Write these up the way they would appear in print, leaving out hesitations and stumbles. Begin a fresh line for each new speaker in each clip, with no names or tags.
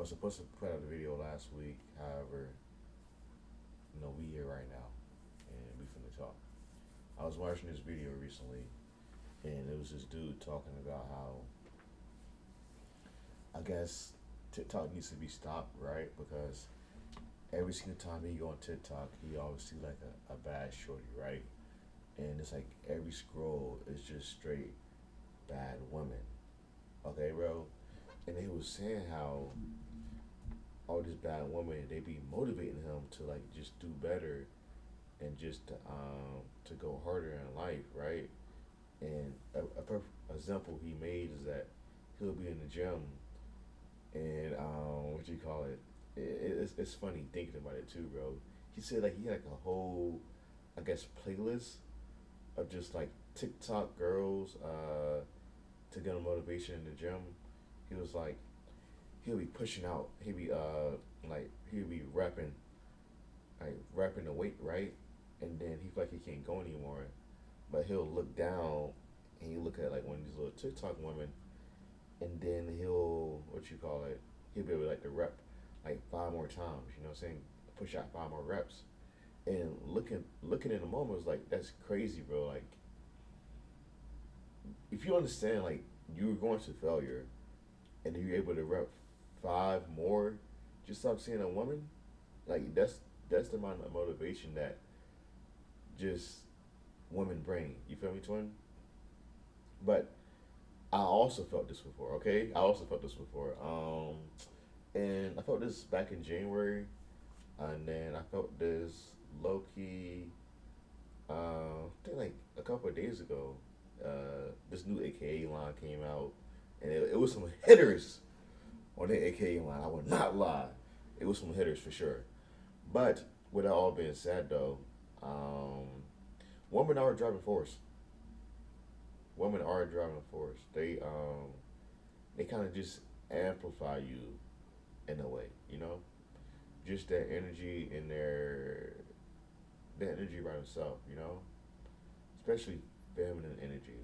was supposed to put out a video last week. However, we here right now, and we finna talk. I was watching this video recently, and it was this dude talking about how I guess TikTok needs to be stopped, right? Because every single time he go on TikTok, he always see like a bad shorty, right? And it's like every scroll is just straight bad women. Okay, bro. And he was saying how all these bad women they be motivating him to like just do better and just to go harder in life, right? And a perfect example he made is that he'll be in the gym and what you call it? It's funny thinking about it too, bro. He said like he had like a whole, I guess, playlist of just like TikTok girls to get him motivation in the gym. He was like he'll be pushing out. He'll be like he'll be repping the weight, right? And then he feel like he can't go anymore. But he'll look down and he look at like one of these little TikTok women, and then he'll what you call it? He'll be able to, like to rep like five more times. You know what I'm saying? Push out five more reps. And looking in the moment was like that's crazy, bro. Like if you understand like you were going to failure and you're able to rep five more, just stop seeing a woman. Like that's the amount of motivation that just women bring. You feel me, twin? But I also felt this before. Okay, I also felt this before. And I felt this back in January, and then I felt this low key. I think like a couple of days ago, this new AKA line came out, and it was some hitters on the AKA line. I would not lie, it was some hitters for sure. But with that all being said, though, um, women are a driving force. Women are a driving force. They kind of just amplify you in a way, just that energy in their energy by themselves, especially feminine energy.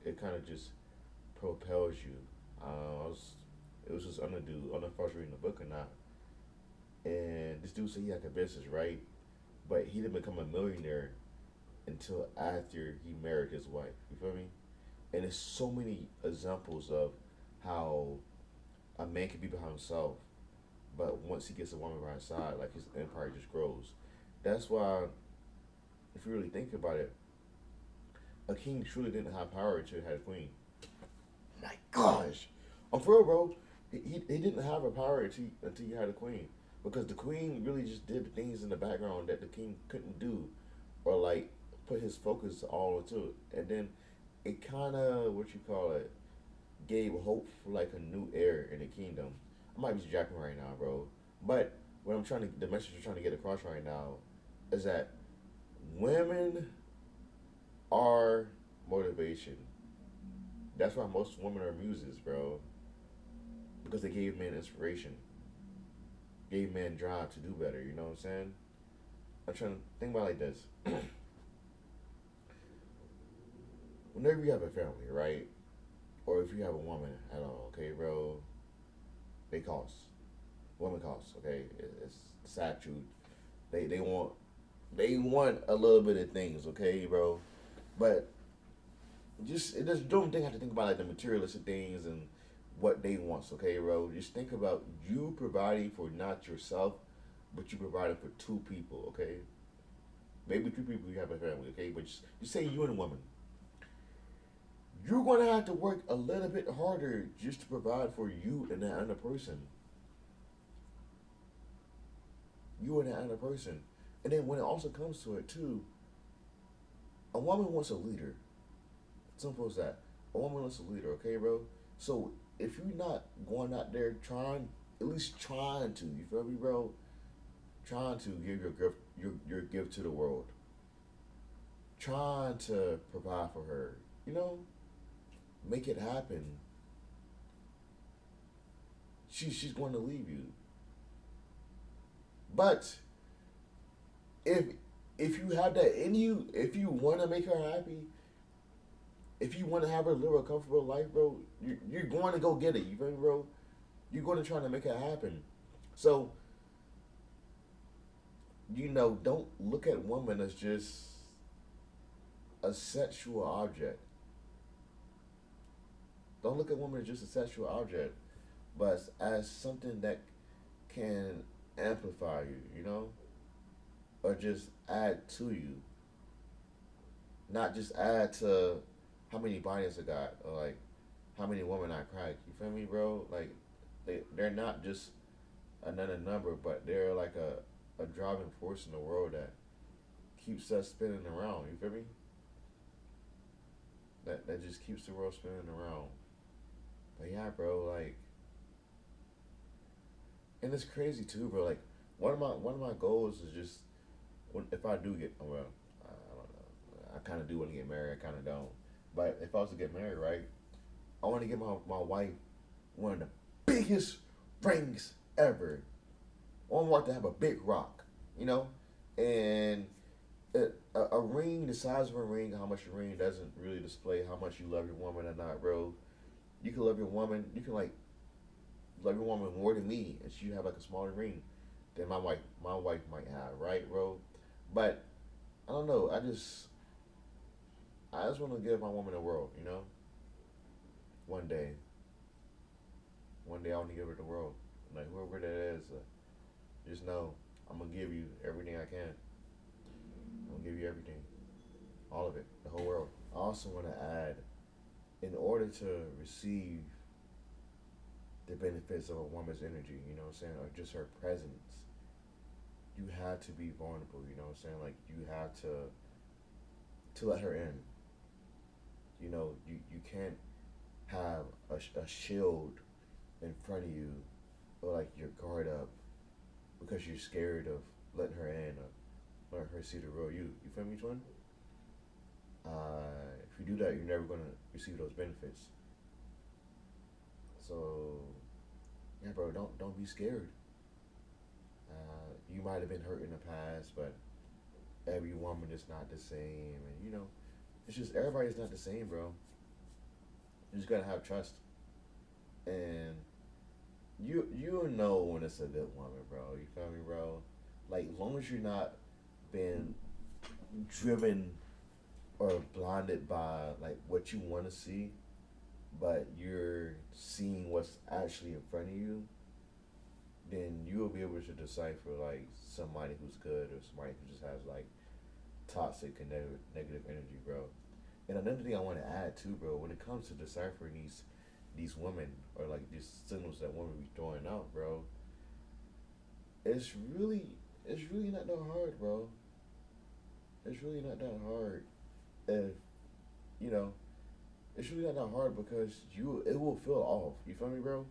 It kind of just propels you. It was just on the dude, I don't know if I was reading the book or not, and this dude said he had a business, right? But he didn't become a millionaire until after he married his wife. You feel me? And there's so many examples of how a man can be by himself, but once he gets a woman by his side, like his empire just grows. That's why, if you really think about it, a king truly didn't have power until he had a queen. My gosh, I'm for real, bro. He didn't have a power until he had a queen, because the queen really just did the things in the background that the king couldn't do, or like put his focus all into it, and then it kind of what you call it gave hope for like a new heir in the kingdom. I might be jacking right now, bro, but what the message I'm trying to get across right now is that women are motivation. That's why most women are muses, bro, because they gave men inspiration, gave men drive to do better. You know what I'm saying? I'm trying to think about it like this. Whenever you have a family, right, or if you have a woman at all, okay, bro, they cost. Women cost, okay. It's sad truth. They want a little bit of things, okay, bro. But just don't have to think about like the materialistic things and what they want, okay, bro. Just think about you providing for not yourself, but you providing for two people, okay. Maybe three people you have a family, okay. But just say you and a woman. You're gonna have to work a little bit harder just to provide for you and that other person. You and that other person. And then when it also comes to it too, a woman wants a leader. Simple as that. A woman wants a leader, okay, bro? So if you're not going out there trying, at least trying to, you feel me, bro? Trying to give your gift to the world. Trying to provide for her. You know? Make it happen. She's going to leave you. But if if you have that in you, if you want to make her happy, if you want to have her live a comfortable life, bro, you're going to go get it. You feel me, bro? You're going to try to make it happen. So, don't look at women as just a sexual object. Don't look at women as just a sexual object, but as something that can amplify you, or just add to you, not just add to how many bodies I got, or like how many women I crack. You feel me, bro? Like they're not just another number, but they're like a driving force in the world that keeps us spinning around. You feel me? That just keeps the world spinning around. But yeah, bro, like, and it's crazy too, bro. Like, one of my goals is just if I do get, well, I don't know. I kind of do want to get married. I kind of don't. But if I was to get married, right, I want to get my wife one of the biggest rings ever. I want to have a big rock, you know, and a ring, the size of a ring, how much a ring doesn't really display how much you love your woman or not, bro. You can love your woman. You can like love your woman more than me, and she have like a smaller ring than my wife might have, right, bro? But I don't know. I just want to give my woman the world, One day, one day I want to give her the world. Like whoever that is, just know I'm gonna give you everything I can. I'm gonna give you everything, all of it, the whole world. I also want to add, in order to receive the benefits of a woman's energy, you know what I'm saying, or just her presence, you have to be vulnerable, you know what I'm saying? Like you have to let her in. You can't have a shield in front of you or like your guard up because you're scared of letting her in or letting her see the real you. You feel me, twin? If you do that, you're never gonna receive those benefits. So yeah, bro, don't be scared. You might have been hurt in the past, but every woman is not the same, and it's just everybody's not the same, bro. You just gotta have trust, and you know when it's a good woman, bro. You feel me, bro? Like, as long as you're not being driven or blinded by like what you want to see, but you're seeing what's actually in front of you, then you will be able to decipher like somebody who's good or somebody who just has like toxic and negative energy, bro. And another thing I want to add too, bro, when it comes to deciphering these women or like these signals that women be throwing out, bro, it's really it's really not that hard, bro. It's really not that hard. If you know, it's really not that hard because it will feel off. You feel me, bro?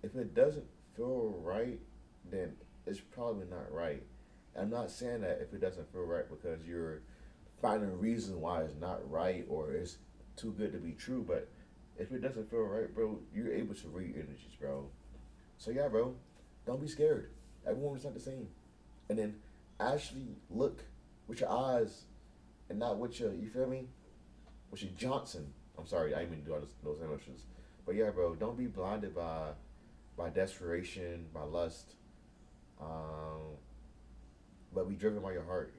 If it doesn't feel right, then it's probably not right. I'm not saying that if it doesn't feel right because you're finding a reason why it's not right or it's too good to be true, but if it doesn't feel right, bro, you're able to read energies, bro. So yeah, bro, don't be scared. Everyone's not the same. And then actually look with your eyes and not with your, you feel me? With your Johnson. I'm sorry, I didn't mean to do all those emotions. But yeah, bro, don't be blinded by desperation, by lust, um, but be driven by your heart,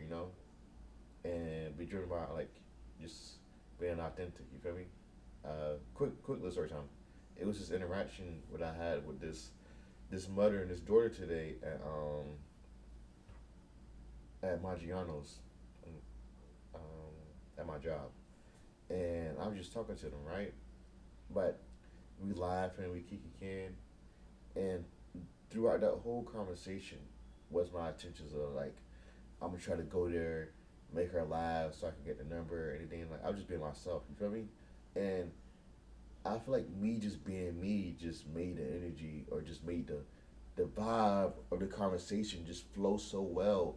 and be driven by like just being authentic. You feel me? Quick little story time. It was this interaction what I had with this mother and this daughter today at Maggiano's, at my job, and I was just talking to them, right? But we laughing, we kiki and throughout that whole conversation was my intentions of like I'm gonna try to go there, make her laugh so I can get the number or anything. Like I was just being myself, you feel me? And I feel like me just being me just made the energy or just made the vibe of the conversation just flow so well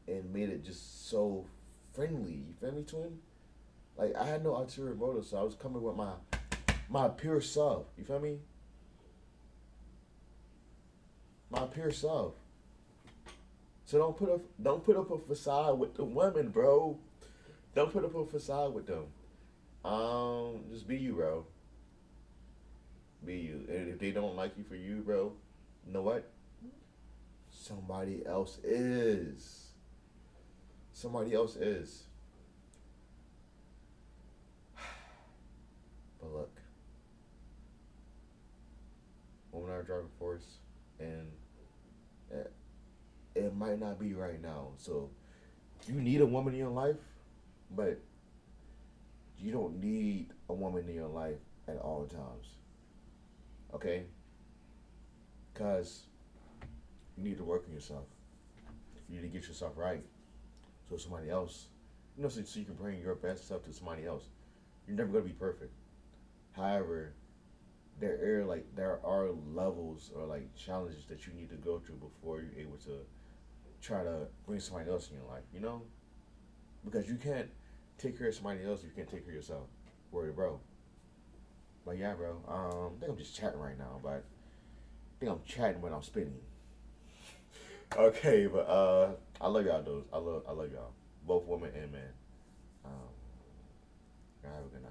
and made it just so friendly. You feel me, twin? Like I had no ulterior motive, so I was coming with my pure self. You feel me? My pure self. So don't put up a facade with the women, bro. Don't put up a facade with them. Just be you, bro. Be you. And if they don't like you for you, bro, you know what? Somebody else is. Somebody else is. But look, women are driving force, and it, it might not be right now. So you need a woman in your life, but you don't need a woman in your life at all times. Okay? Because you need to work on yourself. You need to get yourself right. So somebody else, so you can bring your best stuff to somebody else. You're never gonna be perfect. However, there are levels or like challenges that you need to go through before you're able to try to bring somebody else in your life. Because you can't take care of somebody else if you can't take care of yourself. Word, bro. But yeah, bro. I think I'm just chatting right now, but I think I'm chatting when I'm spinning. Okay, but I love y'all, dudes. I love y'all, both women and men. Um, y'all have a good night.